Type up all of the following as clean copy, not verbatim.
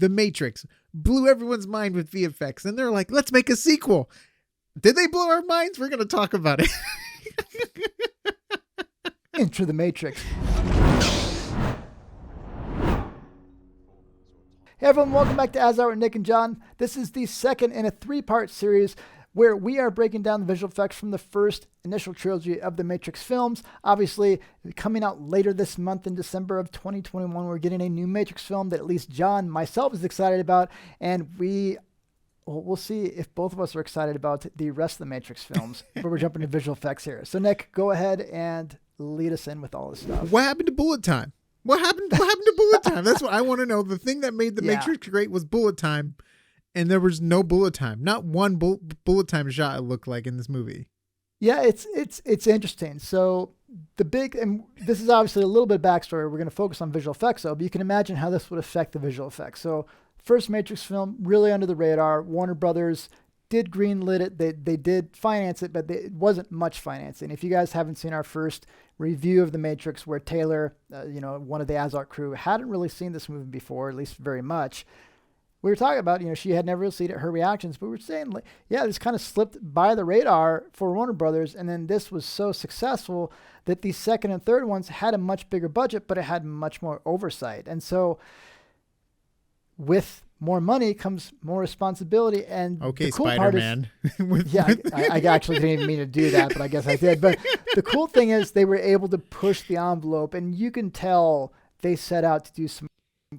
The Matrix blew everyone's mind with VFX, and they're like, let's make a sequel. Did they blow our minds? We're going to talk about it. Enter the Matrix. Hey everyone, welcome back to AsArt with Nick and John. This is the second in a three-part series where we are breaking down the visual effects from the first initial trilogy of the Matrix films. Obviously, coming out later this month in December of 2021, we're getting a new Matrix film that at least John, myself, is excited about, and we'll see if both of us are excited about the rest of the Matrix films, but we're jumping to visual effects here. So Nick, go ahead and lead us in with all this stuff. What happened to bullet time? What happened to bullet time? That's what I want to know. The thing that made the Matrix great was bullet time, and there was no bullet time. Not one bullet time shot, it looked like, in this movie. Yeah, it's interesting. So and this is obviously a little bit of backstory. We're going to focus on visual effects, though, but you can imagine how this would affect the visual effects. So first Matrix film, really under the radar. Warner Brothers did greenlit it. They did finance it, but it wasn't much financing. If you guys haven't seen our first review of The Matrix, where Taylor, one of the AsArt crew, hadn't really seen this movie before, at least very much. We were talking about, she had never really seen it, her reactions, but we were saying, like, yeah, this kind of slipped by the radar for Warner Brothers, and then this was so successful that the second and third ones had a much bigger budget, but it had much more oversight. And so with more money comes more responsibility, and okay, the cool Spider-Man. Part is, I actually didn't even mean to do that, but I guess I did. But the cool thing is they were able to push the envelope, and you can tell they set out to do some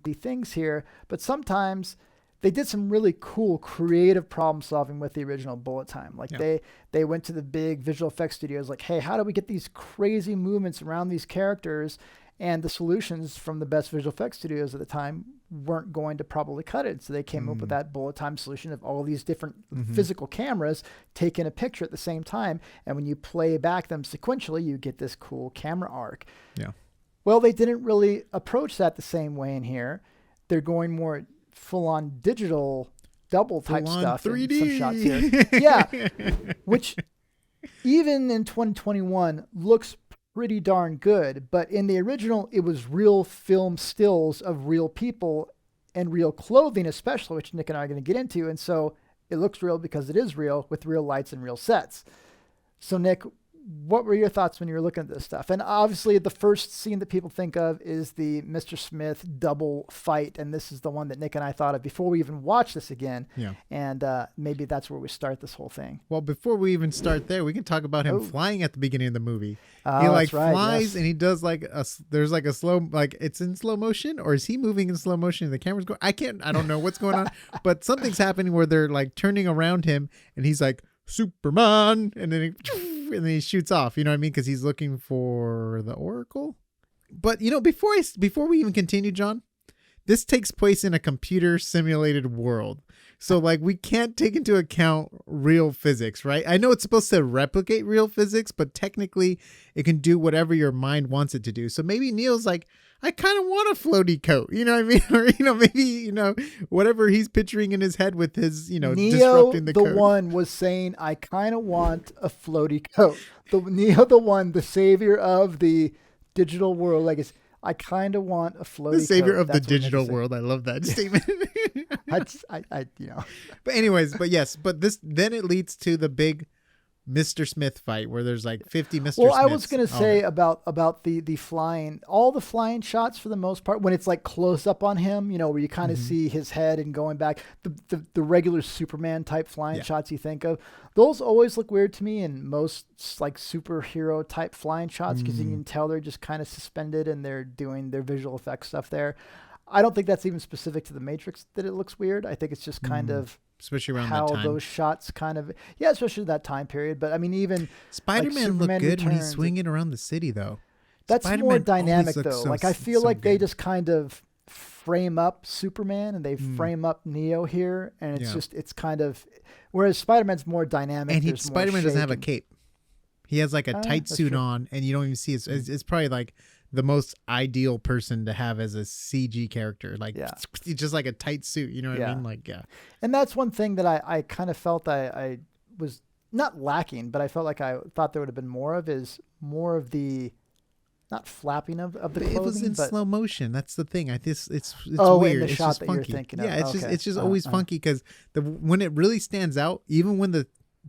things here, but sometimes they did some really cool creative problem solving with the original bullet time. Like they went to the big visual effects studios, like, hey, how do we get these crazy movements around these characters? And the solutions from the best visual effects studios at the time weren't going to probably cut it. So they came up with that bullet time solution of all these different physical cameras taking a picture at the same time. And when you play back them sequentially, you get this cool camera arc. Yeah. Well, they didn't really approach that the same way in here. They're going more full on digital double type stuff 3D. In some shots here. Yeah. Which even in 2021 looks pretty darn good, but in the original, it was real film stills of real people and real clothing, especially, which Nick and I are going to get into. And so it looks real because it is real with real lights and real sets. So Nick, what were your thoughts when you were looking at this stuff? And obviously the first scene that people think of is the Mr. Smith double fight. And this is the one that Nick and I thought of before we even watched this again. Yeah. And maybe that's where we start this whole thing. Well, before we even start there, we can talk about him flying at the beginning of the movie. He flies and he does there's like a slow, like it's in slow motion, or is he moving in slow motion and the camera's going? I don't know what's going on, but something's happening where they're like turning around him and he's like, Superman, and then he shoots off, you know what I mean? Because he's looking for the Oracle. But before we even continue, John, this takes place in a computer simulated world. So like we can't take into account real physics, right? I know it's supposed to replicate real physics, but technically it can do whatever your mind wants it to do. So maybe Neil's like, I kind of want a floaty coat, you know what I mean? Or, maybe, whatever he's picturing in his head with his, Neo, disrupting the code. The one was saying, I kind of want a floaty coat. Neo, the one, the savior of the digital world, like I kind of want a floaty coat. The savior of the digital world. I love that statement. But anyways, then it leads to the big Mr. Smith fight where there's like 50 Mr. Smiths. Well, I was going to say about the flying, all the flying shots for the most part, when it's like close up on him, where you kind of see his head and going back, the regular Superman type flying shots you think of, those always look weird to me in most like superhero type flying shots because you can tell they're just kind of suspended and they're doing their visual effects stuff there. I don't think that's even specific to the Matrix that it looks weird. I think it's just kind of especially around how that time. Those shots kind of, especially that time period. But I mean, even Spider-Man looked good when he's swinging around the city, though. That's Spider-Man more dynamic, though. So, I feel like good. They just kind of frame up Superman and they frame up Neo here, and it's it's kind of, whereas Spider-Man's more dynamic. And Spider-Man doesn't have a cape. He has like a tight suit on, and you don't even see it. It's probably like the most ideal person to have as a CG character. Like, just like a tight suit, you know what I mean? Like, And that's one thing that I kind of felt I was not lacking, but I felt like I thought there would have been more of the, not flapping of the But it was clothing, in but slow motion. That's the thing. It's oh, weird. in the It's shot just that funky. you're thinking of. Yeah, Okay. it's just always funky because when it really stands out, even when the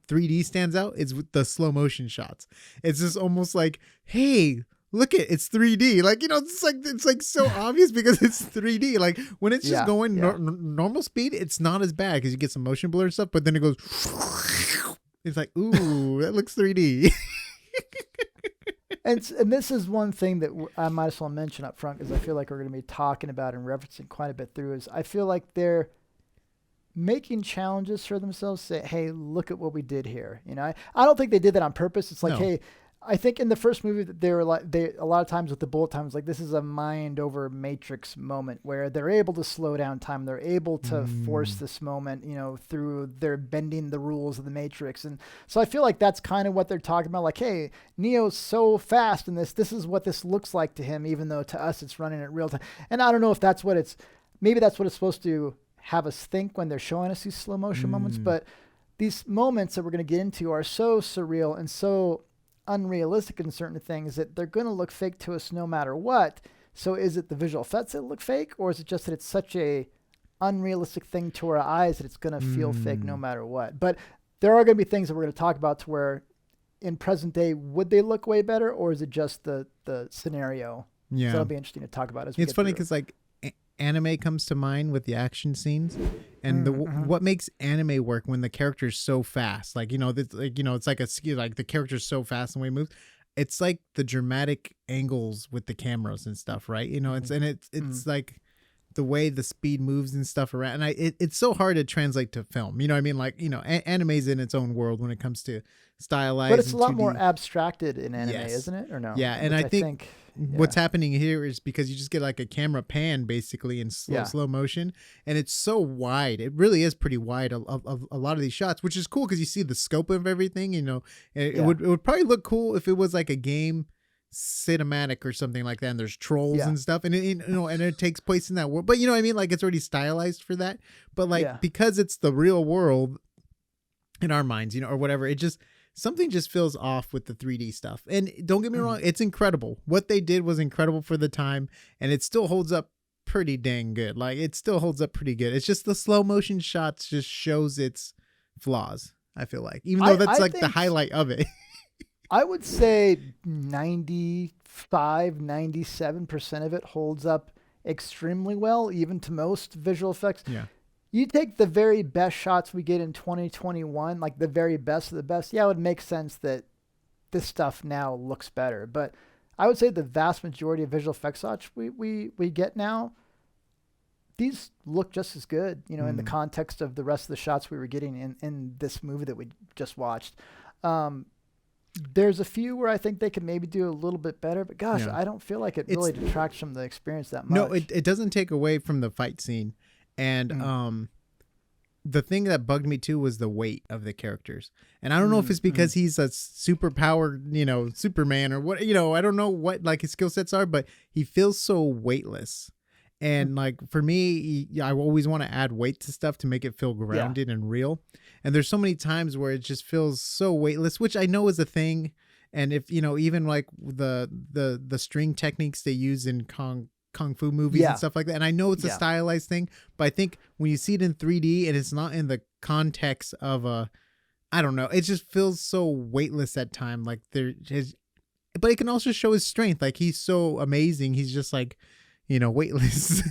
3D stands out, it's with the slow motion shots. It's just almost like, hey, look it's 3D. Like, it's like so obvious because it's 3D. Like when it's just going normal speed, it's not as bad because you get some motion blur and stuff. But then it goes, it's like, ooh, that looks 3D. And this is one thing that I might as well mention up front because I feel like we're going to be talking about and referencing quite a bit through is I feel like they're making challenges for themselves. Say, hey, look at what we did here. I don't think they did that on purpose. It's like, No. hey, I think in the first movie that they were like, a lot of times with the bullet times, like this is a mind over Matrix moment where they're able to slow down time. They're able to force this moment, through their bending the rules of the Matrix. And so I feel like that's kind of what they're talking about. Like, hey, Neo's so fast in this. This is what this looks like to him, even though to us it's running at real time. And I don't know if that's what maybe that's what it's supposed to have us think when they're showing us these slow motion moments. But these moments that we're going to get into are so surreal and so unrealistic in certain things that they're going to look fake to us no matter what. So is it the visual effects that look fake, or is it just that it's such a unrealistic thing to our eyes that it's going to feel fake no matter what? But there are going to be things that we're going to talk about to where in present day, would they look way better, or is it just the scenario? Yeah. So that'll be interesting to talk about as we It's funny because like anime comes to mind with the action scenes, and what makes anime work when the character's so fast, like it's like like the character's so fast and the way it moves. It's like the dramatic angles with the cameras and stuff, right? It's like the way the speed moves and stuff around, and it's so hard to translate to film. You know what I mean? Like anime's in its own world when it comes to stylized, but it's a lot 2D. more abstracted in anime, Yes. isn't it? Or no? Yeah, and I think what's happening here is because you just get like a camera pan basically in slow motion, and it's so wide. It really is pretty wide of a lot of these shots, which is cool because you see the scope of everything. It would probably look cool if it was like a game cinematic or something like that, and there's trolls and stuff, and it takes place in that world. But you know what I mean? Like it's already stylized for that. But like because it's the real world in our minds, or whatever, something just feels off with the 3D stuff. And don't get me wrong, it's incredible. What they did was incredible for the time, and it still holds up pretty dang good. Like it still holds up pretty good. It's just the slow motion shots just shows its flaws, I feel like. Even though that's the highlight of it. I would say 95, 97% of it holds up extremely well, even to most visual effects. Yeah. You take the very best shots we get in 2021, like the very best of the best. Yeah, it would make sense that this stuff now looks better. But I would say the vast majority of visual effects shots we get now, these look just as good, in the context of the rest of the shots we were getting in this movie that we just watched. There's a few where I think they could maybe do a little bit better, but gosh, I don't feel like it really detracts from the experience that much. No, it doesn't take away from the fight scene. And the thing that bugged me too was the weight of the characters. And I don't know if it's because he's a super powered, Superman or what, I don't know what like his skill sets are, but he feels so weightless. And like for me, I always want to add weight to stuff to make it feel grounded and real. And there's so many times where it just feels so weightless, which I know is a thing. And if, even like the string techniques they use in Kung Fu movies and stuff like that. And I know it's a stylized thing, but I think when you see it in 3D and it's not in the context of I don't know, it just feels so weightless at time. Like but it can also show his strength. Like he's so amazing. He's just like, weightless.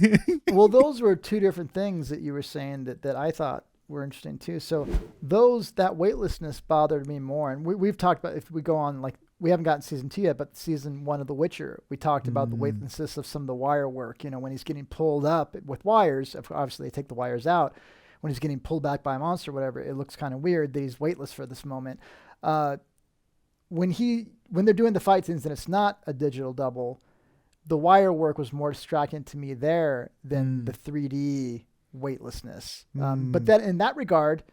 Well, those were two different things that you were saying that I thought were interesting too. So that weightlessness bothered me more. And we've talked about, if we go on, like, we haven't gotten season 2 yet, but season 1 of The Witcher, we talked about the weightlessness of some of the wire work, when he's getting pulled up with wires. Obviously they take the wires out. When he's getting pulled back by a monster or whatever, it looks kind of weird that he's weightless for this moment. When they're doing the fight scenes and it's not a digital double, the wire work was more distracting to me there than the 3D weightlessness. But then in that regard,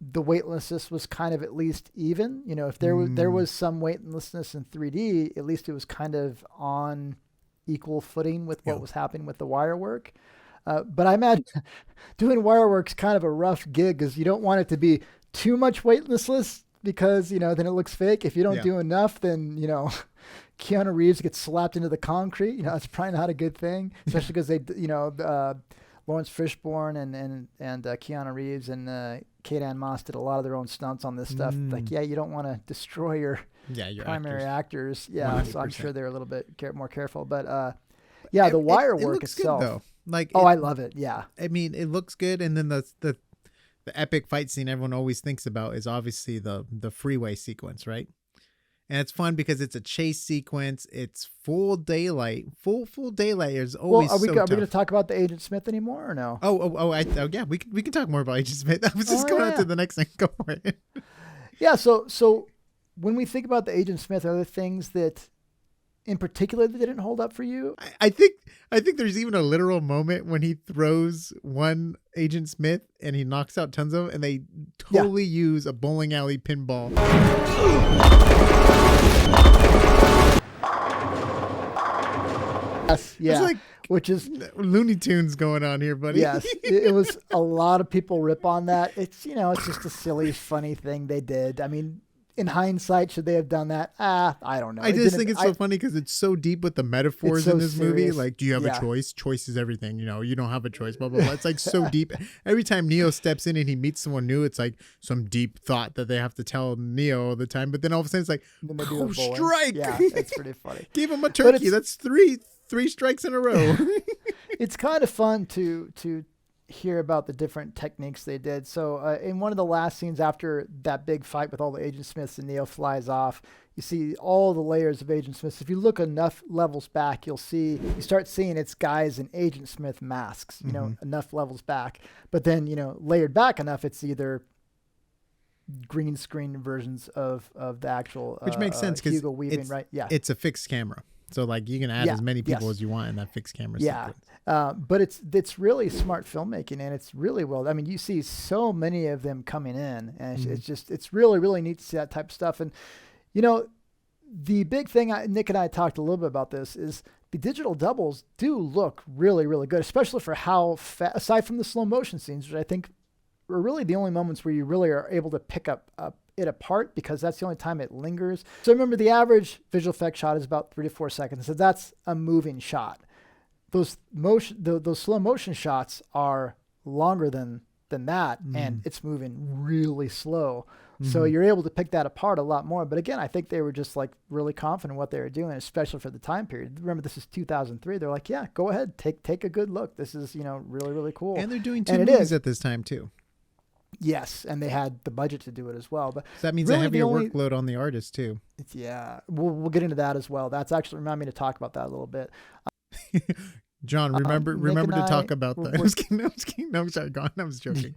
the weightlessness was kind of at least even. If there was some weightlessness in 3D, at least it was kind of on equal footing with what was happening with the wire work. But I imagine doing wire work's kind of a rough gig because you don't want it to be too much weightlessness because, then it looks fake. If you don't Yeah. do enough, then, Keanu Reeves gets slapped into the concrete. That's probably not a good thing, especially because they, Lawrence Fishburne and Keanu Reeves and Kate Ann Moss did a lot of their own stunts on this stuff. Like, you don't want to destroy your primary actors. Yeah, 100%. So I'm sure they're a little bit more careful. But the wire work itself. Good, though. Like, I love it. Yeah. I mean, it looks good, and then the epic fight scene everyone always thinks about is obviously the freeway sequence, right? And it's fun because it's a chase sequence. It's full daylight. Full daylight is always. Well, are we tough. going to talk about the Agent Smith anymore or no? Yeah. We can talk more about Agent Smith. I was just going on to the next thing. Go for it. Yeah. So when we think about the Agent Smith, are there things that, in particular, that didn't hold up for you? I think there's even a literal moment when he throws one Agent Smith and he knocks out tons of them, and they totally use a bowling alley pinball. Yes, yeah. Like which is Looney Tunes going on here, buddy. Yes, it was a lot of people rip on that. It's it's just a silly, funny thing they did. I mean, in hindsight, should they have done that? I don't know. I just think it's so funny because it's so deep with the metaphors in this movie. Like, do you have a choice? Choice is everything. You don't have a choice. Blah blah blah. It's like so deep. Every time Neo steps in and he meets someone new, it's like some deep thought that they have to tell Neo all the time. But then all of a sudden, it's like, oh, strike! Yeah, it's pretty funny. Give him a turkey. That's three strikes in a row. It's kind of fun to hear about the different techniques they did. So in one of the last scenes after that big fight with all the Agent Smiths and Neo flies off, you see all the layers of Agent Smiths. If you look enough levels back, you start seeing it's guys in Agent Smith masks, enough levels back. But then, layered back enough, it's either green screen versions of the actual which makes sense because Hugo Weaving, right? Yeah, it's a fixed camera. So like you can add as many people as you want in that fixed camera sequence. But it's really smart filmmaking, and it's really well. I mean, you see so many of them coming in, and it's really, really neat to see that type of stuff. And the big thing, Nick and I talked a little bit about this, is the digital doubles do look really, really good, especially for how aside from the slow motion scenes, which I think are really the only moments where you really are able to pick up it apart, because that's the only time it lingers. So remember, the average visual effect shot is about 3 to 4 seconds. So that's a moving shot. Those slow motion shots are longer than that, and it's moving really slow. So you're able to pick that apart a lot more. But again, I think they were just like really confident in what they were doing, especially for the time period. Remember, this is 2003. They're like, yeah, go ahead, take a good look. This is really, really cool. And they're doing 2 movies at this time too. Yes, and they had the budget to do it as well. But so that means really a heavier workload on the artist too. Yeah, we'll get into that as well. That's actually remind me to talk about that a little bit. John, remember to talk about that. No, sorry, go on. I was joking.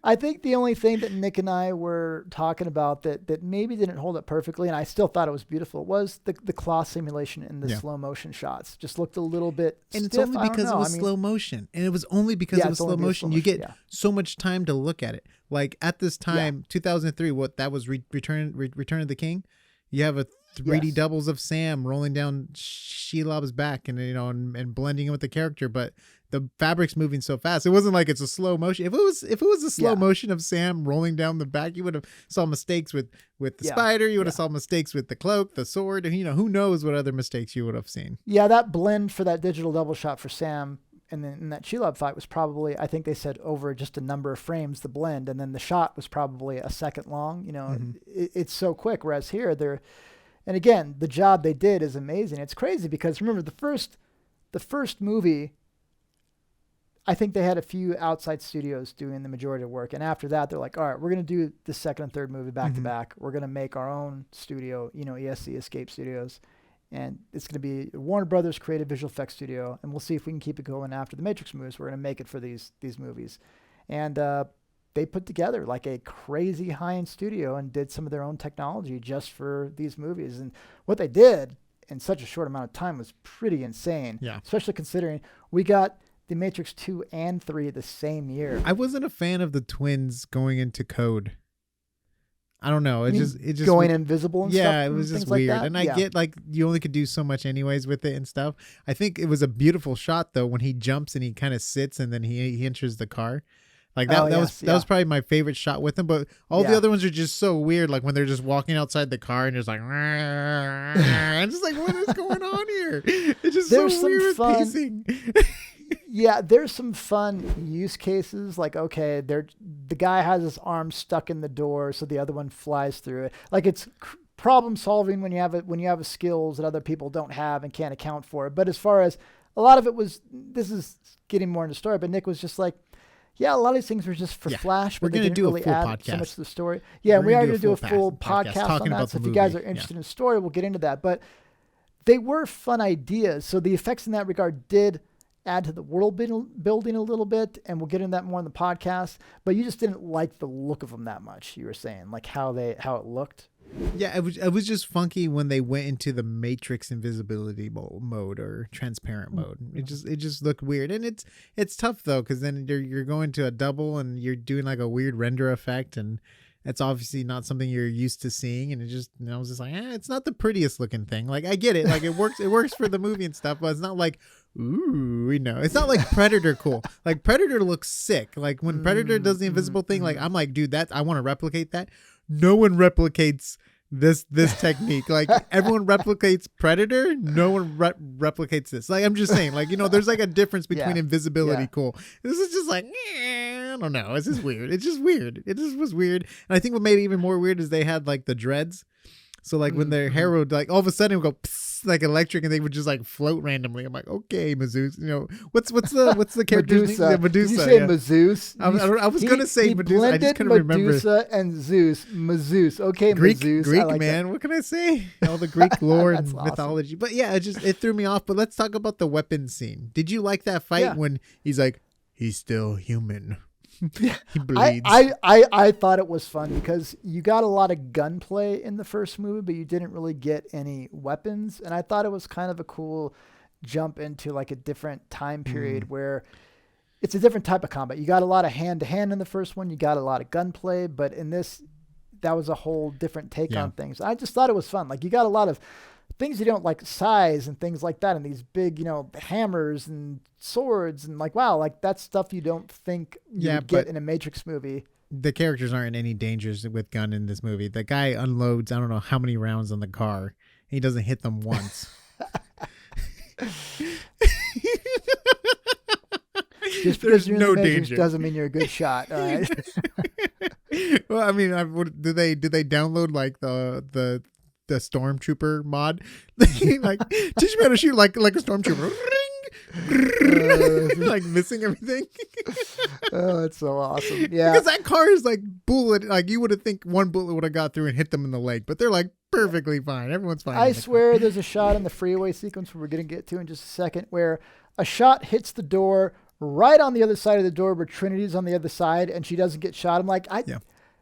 I think the only thing that Nick and I were talking about that maybe didn't hold up perfectly, and I still thought it was beautiful, was the claw simulation in the slow motion shots. Just looked a little bit and stiff. It's only because it was slow motion. And it was only because it was slow motion. You get so much time to look at it. Like at this time, 2003, what that was Return of the King. You have a 3D doubles of Sam rolling down Shelob's back and and blending in with the character, but the fabric's moving so fast. It wasn't like it's a slow motion. If it was a slow motion of Sam rolling down the back, you would have saw mistakes with the spider. You would have saw mistakes with the cloak, the sword, and who knows what other mistakes you would have seen. Yeah, that blend for that digital double shot for Sam and then in that Shelob fight was probably, I think they said over just a number of frames, the blend, and then the shot was probably a second long. It's so quick. Whereas here and again, the job they did is amazing. It's crazy because remember the first movie, I think they had a few outside studios doing the majority of work. And after that, they're like, all right, we're going to do the second and third movie back to back. We're going to make our own studio, ESC, Escape Studios. And it's going to be Warner Brothers creative visual effects studio. And we'll see if we can keep it going after the Matrix movies. We're going to make it for these movies. And they put together like a crazy high-end studio and did some of their own technology just for these movies. And what they did in such a short amount of time was pretty insane. Yeah. Especially considering we got The Matrix 2 and 3 the same year. I wasn't a fan of the twins going into code. I don't know. It just going invisible and stuff. Yeah, it was just weird. Like and I get like you only could do so much anyways with it and stuff. I think it was a beautiful shot though when he jumps and he kind of sits and then he enters the car. Like that, Oh, yes, that was yeah. probably my favorite shot with him. But all the Yeah. other ones are just so weird. Like when they're just walking outside the car and just like, I'm just like, what is going on here? It's just There's so some weird with fun. pacing. Yeah, there's some fun use cases. Like, okay, the guy has his arm stuck in the door, so the other one flies through it. Like, it's problem solving when you have a skills that other people don't have and can't account for it. But as far as a lot of it was, this is getting more into story. But Nick was just like, yeah, a lot of these things were just for flash, We're but they gonna didn't do a really full add podcast. so much to the story. Yeah, We're we are gonna going to do a full podcast podcast talking on about that. So the if you guys are movie. interested in story, we'll get into that. But they were fun ideas. So the effects in that regard did add to the world building a little bit, and we'll get into that more in the podcast. But you just didn't like the look of them that much. You were saying like how it looked. Yeah, it was just funky when they went into the Matrix invisibility mode or transparent mode. It just looked weird, and it's tough though because then you're going to a double and you're doing like a weird render effect, and it's obviously not something you're used to seeing. And I was just like, it's not the prettiest looking thing. Like I get it, like it works for the movie and stuff, but it's not like, ooh, it's not like Predator cool. Like Predator looks sick. Like when Predator does the invisible thing, like I'm like, dude, I want to replicate that. No one replicates this technique. Like everyone replicates Predator, no one replicates this. Like I'm just saying, like there's like a difference between invisibility cool. This is just like I don't know. It's just weird. It's just weird. It just was weird. And I think what made it even more weird is they had like the dreads. So like when their hair would like all of a sudden it would go psst, like electric, and they would just like float randomly. I'm like, okay, Mazeus. What's the character's name? Yeah, Medusa. Did you say yeah. Mazeus? I was gonna say Medusa. I just couldn't remember. Medusa and Zeus. Mazeus. Okay, Greek, Mazeus. Greek like man. that. What can I say? All the Greek lore and Awesome. mythology. But yeah, it threw me off. But let's talk about the weapon scene. Did you like that fight when he's like, he's still human? He bleeds. I thought it was fun because you got a lot of gunplay in the first movie, but you didn't really get any weapons. And I thought it was kind of a cool jump into like a different time period where it's a different type of combat. You got a lot of hand to hand in the first one. You got a lot of gunplay, but in this, that was a whole different take on things. I just thought it was fun. Like you got a lot of things you don't like, size and things like that, and these big, hammers and swords, and like, wow, like that's stuff you don't think you would get in a Matrix movie. The characters aren't in any dangers with gun in this movie. The guy unloads, I don't know how many rounds on the car. He doesn't hit them once. Just because you're in the Matrix doesn't mean you're a good shot. All right. Well, I mean, do they download like the stormtrooper mod? Like, teach me how to shoot like a stormtrooper. Like missing everything. Oh, it's so awesome. Yeah, because that car is like bullet. Like you would have think one bullet would have got through and hit them in the leg, but they're like perfectly fine. Everyone's fine. I swear there's a shot in the freeway sequence where we're going to get to in just a second where a shot hits the door right on the other side of the door where Trinity's on the other side and she doesn't get shot. I'm like,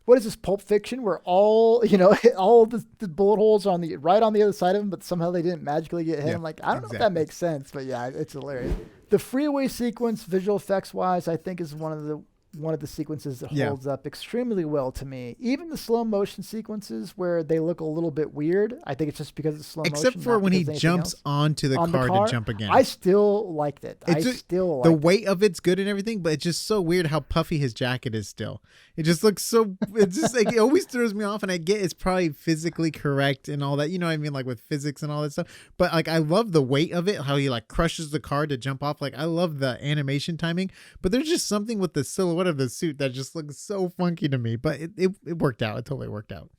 what is this, Pulp Fiction, where all the bullet holes are right on the other side of them, but somehow they didn't magically get hit? I'm like, I don't know if that makes sense, but yeah, it's hilarious. The freeway sequence, visual effects wise, I think is one of the sequences that holds up extremely well to me. Even the slow motion sequences where they look a little bit weird, I think it's just because it's slow motion. Except for when he jumps onto the car to jump again. I still liked it. The weight of it's good and everything, but it's just so weird how puffy his jacket is still. It just looks so, it's just like, it always throws me off, and I get it's probably physically correct and all that, you know what I mean? Like with physics and all that stuff. But like, I love the weight of it, how he like crushes the car to jump off. Like I love the animation timing, but there's just something with the silhouette of the suit that just looks so funky to me, but it worked out. It totally worked out.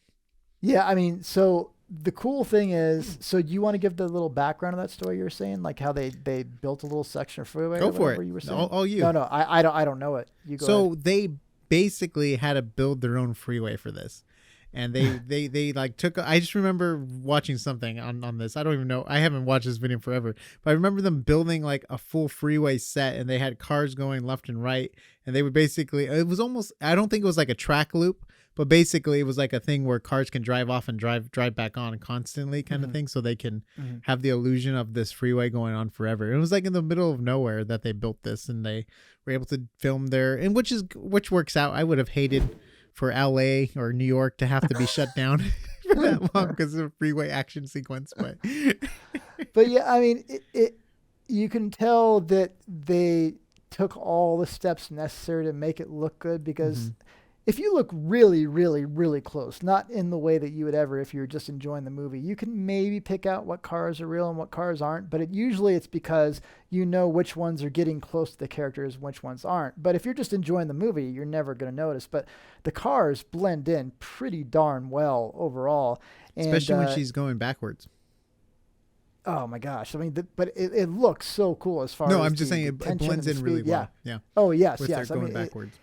Yeah. I mean, so the cool thing is, so do you want to give the little background of that story you were saying, like how they built a little section of Freeway? Go for it. You were saying? All you. No, I don't know it. You go ahead. They basically had to build their own freeway for this. And they like took, I just remember watching something on this. I don't even know. I haven't watched this video forever, but I remember them building like a full freeway set, and they had cars going left and right. And they would basically, it was almost, I don't think it was like a track loop, but basically it was like a thing where cars can drive off and drive back on constantly kind of thing. So they can have the illusion of this freeway going on forever. It was like in the middle of nowhere that they built this, and they were able to film there, and which works out. I would have hated for LA or New York to have to be shut down for that long because of a freeway action sequence. But yeah, I mean, you can tell that they took all the steps necessary to make it look good, because Mm-hmm. if you look really, really, really close, not in the way that you would ever if you were just enjoying the movie, you can maybe pick out what cars are real and what cars aren't. But usually it's because you know which ones are getting close to the characters and which ones aren't. But if you're just enjoying the movie, you're never going to notice. But the cars blend in pretty darn well overall. Especially when she's going backwards. Oh my gosh! I mean, but it looks so cool as far as I'm just saying it blends in really well. Yeah. Oh yes, With yes. her going backwards.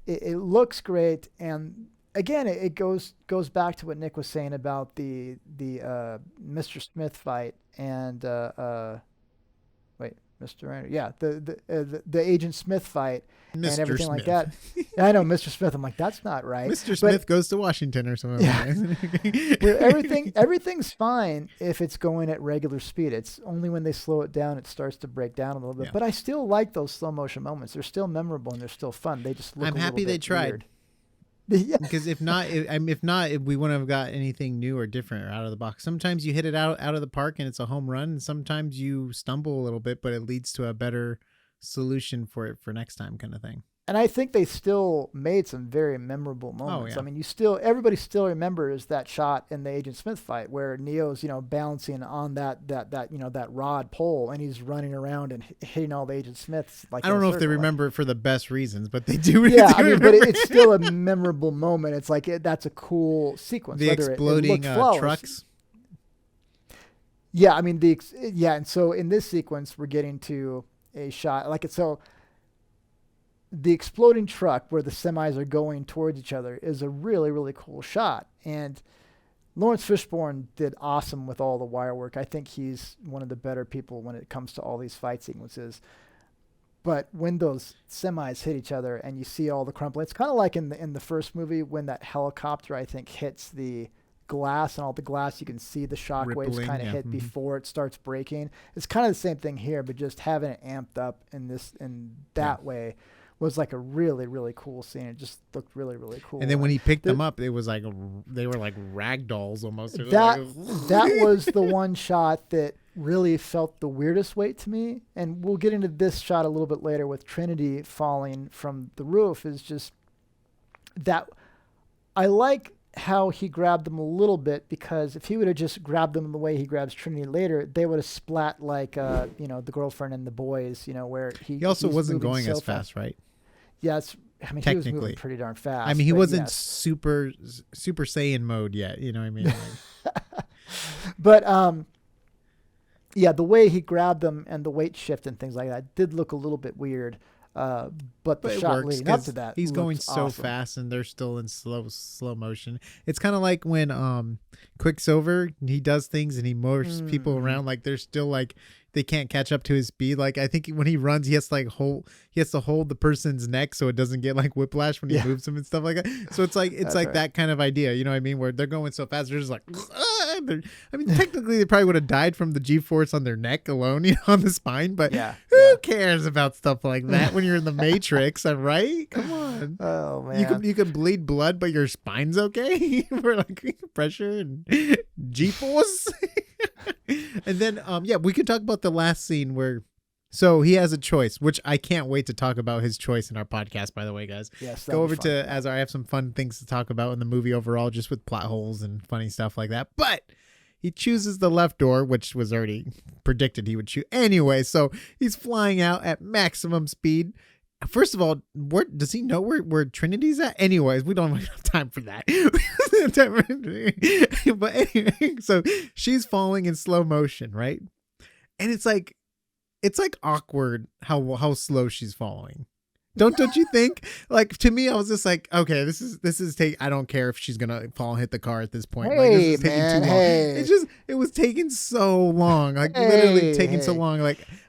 It looks great, and again, it goes back to what Nick was saying about the Mr. Smith fight and wait, Mr. Randall, yeah, the Agent Smith fight and Mr. everything Smith. like that. I know Mr. Smith. I'm like, that's not right. Mr. Smith goes to Washington or something. Yeah. Where everything's fine if it's going at regular speed. It's only when they slow it down it starts to break down a little bit. Yeah. But I still like those slow motion moments. They're still memorable and they're still fun. They just look. I'm a happy little they bit tried. weird. Yeah. Because if not, we wouldn't have got anything new or different out of the box. Sometimes you hit it out of the park and it's a home run. And sometimes you stumble a little bit, but it leads to a better solution for it for next time, kind of thing. And I think they still made some very memorable moments. yeah. I mean, everybody still remembers that shot in the Agent Smith fight where Neo's, balancing on that rod pole and he's running around and hitting all the Agent Smiths. Like I don't know if they circle. remember it for the best reasons, but they do. Yeah, do I mean, remember but it's still a memorable moment. It's like that's a cool sequence. the whether exploding it flawless. trucks. Yeah, I mean and so in this sequence we're getting to a shot like it's so. The exploding truck where the semis are going towards each other is a really, really cool shot. And Lawrence Fishburne did awesome with all the wire work. I think he's one of the better people when it comes to all these fight sequences. But when those semis hit each other and you see all the crumpling, it's kind of like in the first movie when that helicopter, I think, hits the glass and all the glass, you can see the shock waves kind of hit before it starts breaking. It's kind of the same thing here, but just having it amped up in that way was like a really, really cool scene. It just looked really, really cool. And then when he picked them up, it was like they were like rag dolls almost. That was the one shot that really felt the weirdest weight to me. And we'll get into this shot a little bit later with Trinity falling from the roof. Is just that I like how he grabbed them a little bit, because if he would have just grabbed them the way he grabs Trinity later, they would have splat like the girlfriend and the boys, where he also wasn't going as fast, right? Yes, I mean, he was moving pretty darn fast. I mean, he wasn't super Saiyan mode yet. You know what I mean? But yeah, the way he grabbed them and the weight shift and things like that did look a little bit weird. But the shot leading up to that, he's going so awesome. fast and they're still in slow motion. It's kind of like when Quicksilver, he does things and he moves people around, like they're still like they can't catch up to his speed. Like I think when he runs, he has to hold the person's neck so it doesn't get like whiplash when he moves them and stuff like that. So it's like right. That kind of idea, you know what I mean? Where they're going so fast, they're just like, I mean, technically they probably would have died from the G-force on their neck alone, on the spine. But who cares about stuff like that when you're in the Matrix, right? Come on. Oh man, you can bleed blood, but your spine's okay for like pressure and G-force. And then we could talk about the last scene where so he has a choice, which I can't wait to talk about his choice in our podcast, by the way, guys. Yes, go over to AsArt. I have some fun things to talk about in the movie overall, just with plot holes and funny stuff like that. But he chooses the left door, which was already predicted he would shoot anyway. So he's flying out at maximum speed. First of all, where does he know where Trinity's at? Anyways, we don't have time for that. But anyway, so she's falling in slow motion, right? And it's like awkward how slow she's falling. Don't you think? Like, to me, I was just like, okay, this is I don't care if she's gonna fall and hit the car at this point. Hey, like, this is taking man, too long. hey. It was taking so long. Like literally taking so long.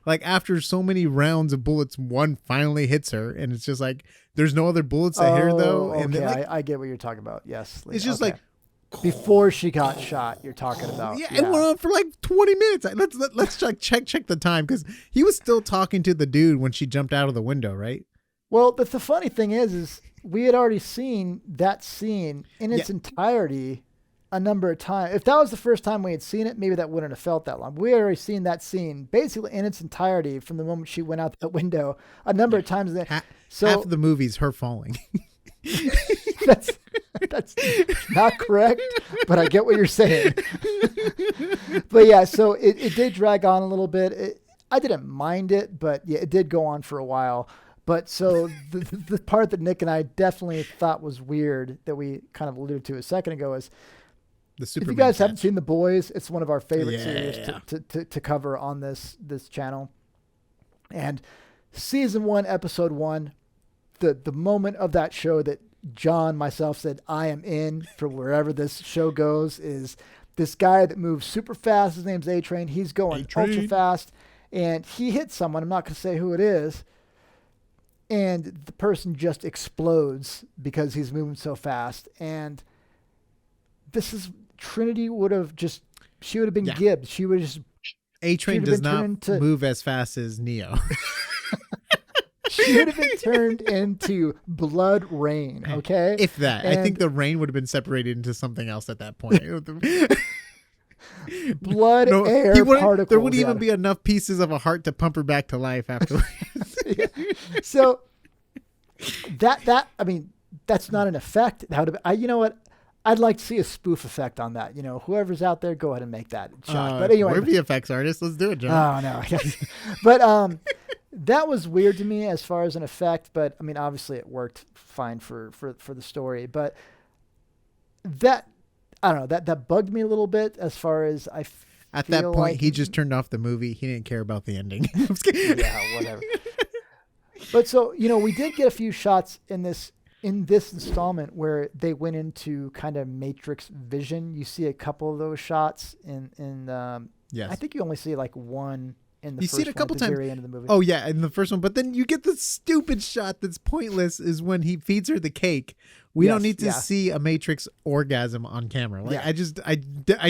Like after so many rounds of bullets, one finally hits her, and it's just like there's no other bullets that hit her though. Okay, And then, like, I get what you're talking about. Yes, it's just like before she got shot. You're talking about. Yeah, it went on for like 20 minutes. Let's check the time, because he was still talking to the dude when she jumped out of the window, right? Well, the funny thing is we had already seen that scene in its entirety a number of times. If that was the first time we had seen it, maybe that wouldn't have felt that long. We had already seen that scene basically in its entirety from the moment she went out the window a number of times. Half of the movie's her falling. That's not correct, but I get what you're saying. But yeah, so it did drag on a little bit. I didn't mind it, but yeah, it did go on for a while. But so the part that Nick and I definitely thought was weird that we kind of alluded to a second ago is, The if Superman you guys catch. haven't seen The Boys, it's one of our favorite Yeah. series to cover on this channel. And season 1, episode 1, the moment of that show that John, myself said, I am in for wherever this show goes, is this guy that moves super fast. His name's A-Train. He's going ultra fast, and he hits someone. I'm not going to say who it is. And the person just explodes because he's moving so fast. And this is, Trinity would have been Gibbs. She would just, A-Train does not move as fast as Neo. she would have been turned into blood rain, okay? If that. I think the rain would have been separated into something else at that point. Blood, air, particles. There wouldn't even be enough pieces of a heart to pump her back to life afterwards. Yeah. So that I mean, that's not an effect. That would have, you know what? I'd like to see a spoof effect on that. You know, whoever's out there, go ahead and make that shot. But anyway, we're VFX artists. Let's do it, John. Oh no. But that was weird to me as far as an effect. But I mean, obviously it worked fine for the story. But that, I don't know, that bugged me a little bit as far as at that point, like he just turned off the movie. He didn't care about the ending. Yeah, whatever. But so, you know, we did get a few shots in this installment where they went into kind of Matrix vision. You see a couple of those shots in yes. I think you only see like one in the you first see it a couple one at the times. very end of the movie. Oh yeah, in the first one. But then you get the stupid shot that's pointless is when he feeds her the cake. We don't need to see a Matrix orgasm on camera. Like I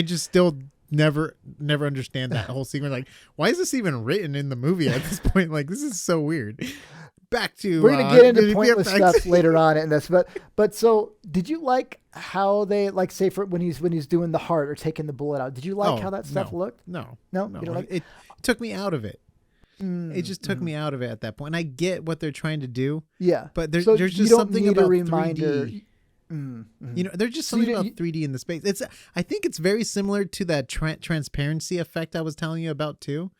just still never understand that whole sequence. Like, why is this even written in the movie at this point? Like, this is so weird. Back to we're gonna get into pointless stuff later on in this, but so did you like how they, like, say for when he's doing the heart or taking the bullet out? Did you like how that stuff looked? No. You don't like it? Took me out of it. It just took me out of it at that point. And I get what they're trying to do. Yeah, but there's just something about 3D. You know, there's just something about 3D in the space. I think it's very similar to that transparency effect I was telling you about too.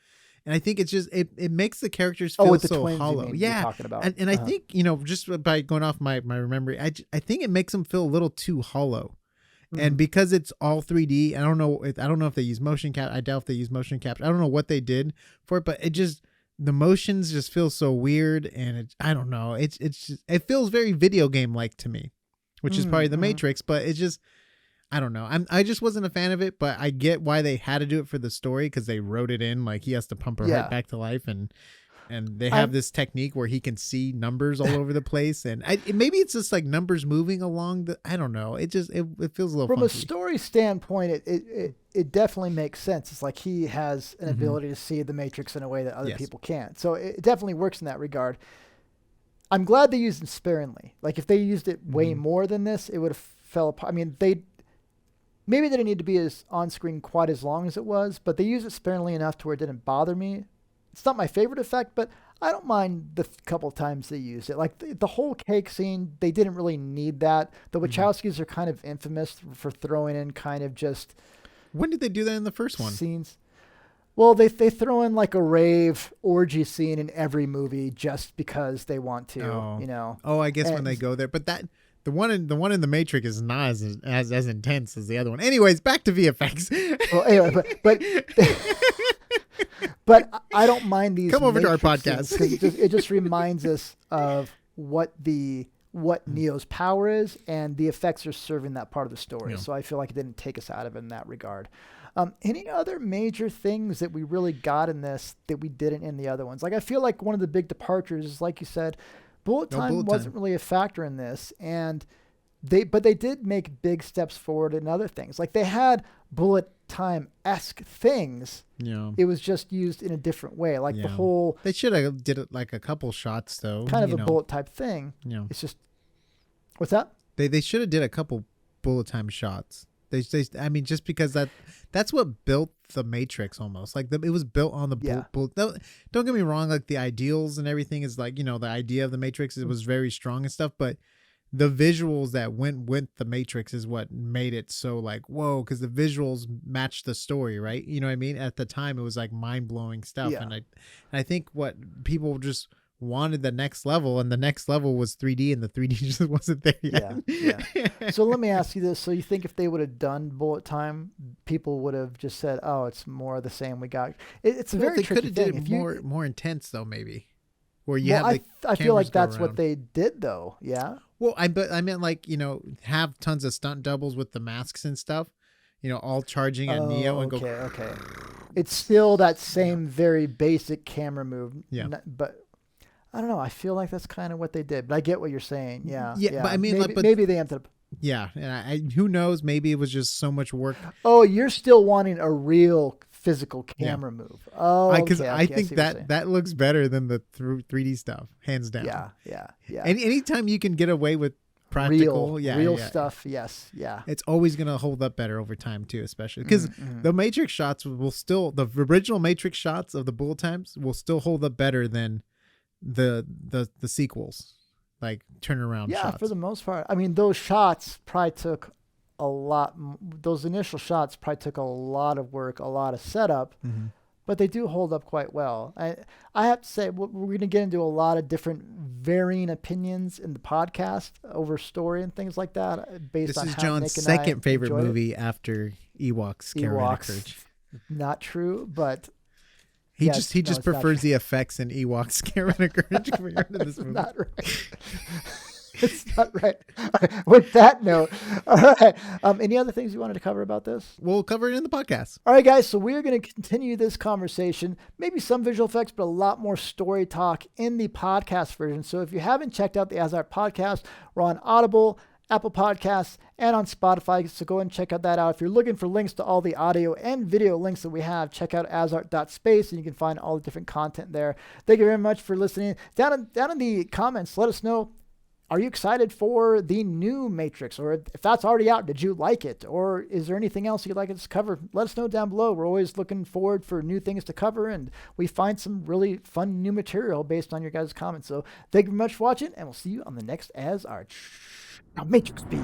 And I think it's just it makes the characters feel so twins, hollow. Yeah, talking about. And I think, you know, just by going off my memory, I think it makes them feel a little too hollow. And because it's all 3D, I don't know if they use motion cap. I doubt if they use motion capture. I don't know what they did for it, but the motions just feel so weird, and I don't know. It's just, it feels very video game like to me, which is probably the Matrix, but it's just, I don't know. I just wasn't a fan of it, but I get why they had to do it for the story, because they wrote it in, like he has to pump her heart back to life, and they have this technique where he can see numbers all over the place, and maybe it's just like numbers moving along I don't know. It just it feels a little from funky. a story standpoint. It definitely makes sense. It's like he has an ability to see the Matrix in a way that other people can't. So it definitely works in that regard. I'm glad they used it sparingly. Like if they used it way more than this, it would have fell apart. I mean, maybe they didn't need to be as on screen quite as long as it was, but they used it sparingly enough to where it didn't bother me. It's not my favorite effect, but I don't mind the couple of times they used it. Like the whole cake scene, they didn't really need that. The Wachowskis are kind of infamous for throwing in kind of just. When did they do that in the first one? Scenes. Well, they throw in like a rave orgy scene in every movie just because they want to, you know. Oh, I guess when they go there, but that. The one in the Matrix is not as intense as the other one. Anyways, back to VFX. Well, anyway, but I don't mind these. Come over to our Matrix podcast because it just reminds us of what Neo's power is, and the effects are serving that part of the story. Yeah. So I feel like it didn't take us out of it in that regard. Any other major things that we really got in this that we didn't in the other ones? Like I feel like one of the big departures is, like you said, bullet time wasn't really a factor in this, and they did make big steps forward in other things. Like they had bullet time-esque things. Yeah. It was just used in a different way. Like the whole. They should have did it like a couple shots though. Kind of a bullet type thing. Yeah. It's just. What's that? They should have did a couple bullet time shots. I mean, just because that's what built the Matrix almost. Like it was built on the don't get me wrong, like the ideals and everything is like, the idea of the Matrix, it was very strong and stuff, but the visuals that went with the Matrix is what made it so like, whoa, because the visuals matched the story, right? You know what I mean? At the time, it was like mind-blowing stuff. Yeah. And I think what people just wanted the next level, and the next level was 3D, and the 3D just wasn't there yet. Yeah. So let me ask you this. So you think if they would have done bullet time, people would have just said, oh, it's more of the same we got. It's a very tricky thing. They could have did it more intense, though, maybe. Where you have I feel like that's what they did, though. Yeah. Well, I meant like, have tons of stunt doubles with the masks and stuff, all charging at Neo and go. Okay. It's still that same very basic camera move. Yeah. But I don't know. I feel like that's kind of what they did. But I get what you're saying. Yeah. Yeah. But I mean, maybe they ended up. Yeah. And who knows? Maybe it was just so much work. Oh, you're still wanting a real physical camera move. Oh, because I think that looks better than the 3D stuff, hands down. Yeah. And anytime you can get away with practical, real stuff, yes, yeah, it's always gonna hold up better over time too, especially because the Matrix shots the original Matrix shots of the bullet times will still hold up better than the sequels, like turnaround shots. Yeah, for the most part. I mean, those shots probably took a lot. Those initial shots probably took a lot of work, a lot of setup, but they do hold up quite well. I have to say, we're going to get into a lot of different varying opinions in the podcast over story and things like that. Based on this is how John's Nick and second I favorite enjoyed movie after Ewoks. Not true, but he just prefers the effects in Ewoks. Carolina Courage compared to this movie. Not right. It's not right. All right. With that note, all right. Any other things you wanted to cover about this? We'll cover it in the podcast. All right, guys. So we're going to continue this conversation. Maybe some visual effects, but a lot more story talk in the podcast version. So if you haven't checked out the AsArt podcast, we're on Audible, Apple Podcasts, and on Spotify. So go and check out that out. If you're looking for links to all the audio and video links that we have, check out asart.space, and you can find all the different content there. Thank you very much for listening. Down in the comments, let us know. Are you excited for the new Matrix? Or if that's already out, did you like it? Or is there anything else you'd like us to cover? Let us know down below. We're always looking forward for new things to cover, and we find some really fun new material based on your guys' comments. So thank you very much for watching, and we'll see you on the next AsArt. Matrix B.